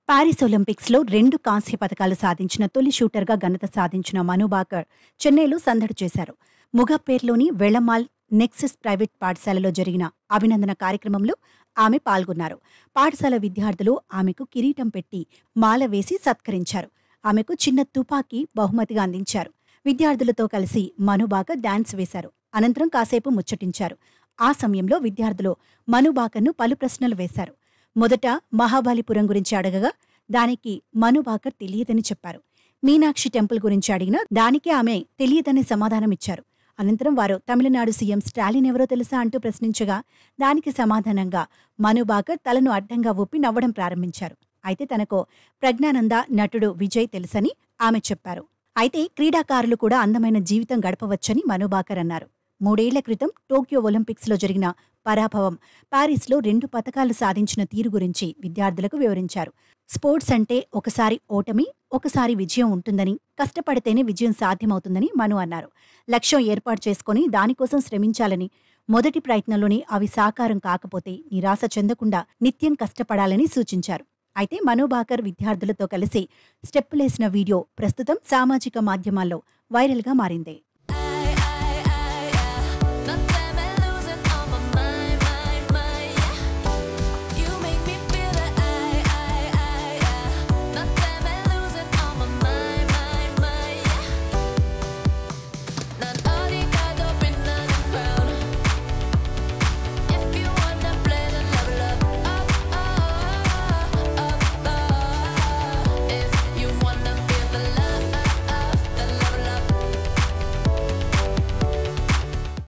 Paris ఒలింపిక్స్లో 2 కాంస్య పతకాలు సాధించిన తొలి షూటర్గా ఘనత సాధించిన మను బాకర్ చెన్నైలో సందడి చేశారు. ముగప్పేర్లోని వెళమాల్ నెక్సస్ ప్రైవేట్ పాఠశాలలో జరిగిన అభినందన కార్యక్రమంలో ఆమె పాల్గొన్నారు. పాఠశాల విద్యార్థులు ఆమెకు కిరీటం పెట్టి మాల వేసి సత్కరించారు. ఆమెకు చిన్న తుపాకీ బహుమతిగా అందించారు. విద్యార్థులతో కలిసి మను బాకర్ డాన్స్ వేశారు. అనంతరం కాసేపు ముచ్చటించారు. ఆ సమయంలో విద్యార్థులు మను బాకర్ను పలు ప్రశ్నలు వేశారు. మొదట మహాబలిపురం గురించి అడగగా దానికి మను బాకర్ తెలియదని చెప్పారు. మీనాక్షి టెంపుల్ గురించి అడిగినా దానికి ఆమె తెలియదని సమాధానమిచ్చారు. అనంతరం వారు తమిళనాడు సీఎం స్టాలిన్ ఎవరో తెలుసా అంటూ ప్రశ్నించగా దానికి సమాధానంగా మను బాకర్ తలను అడ్డంగా ఊపి నవ్వడం ప్రారంభించారు. అయితే తనకు ప్రజ్ఞానంద నటుడు విజయ్ తెలుసని ఆమె చెప్పారు. అయితే క్రీడాకారులు కూడా అందమైన జీవితం గడపవచ్చని మను బాకర్ అన్నారు. 3 ఏళ్ల క్రితం టోక్యో ఒలింపిక్స్లో జరిగిన పరాభవం, పారిస్లో 2 పతకాలు సాధించిన తీరు గురించి విద్యార్థులకు వివరించారు. స్పోర్ట్స్ అంటే ఒకసారి ఓటమి, ఒకసారి విజయం ఉంటుందని, కష్టపడితేనే విజయం సాధ్యమవుతుందని మను అన్నారు. లక్ష్యం ఏర్పాటు చేసుకుని దానికోసం శ్రమించాలని, మొదటి ప్రయత్నంలోనే అవి సాకారం కాకపోతే నిరాశ చెందకుండా నిత్యం కష్టపడాలని సూచించారు. అయితే మను బాకర్ విద్యార్థులతో కలిసి స్టెప్పులేసిన వీడియో ప్రస్తుతం సామాజిక మాధ్యమాల్లో వైరల్గా మారింది.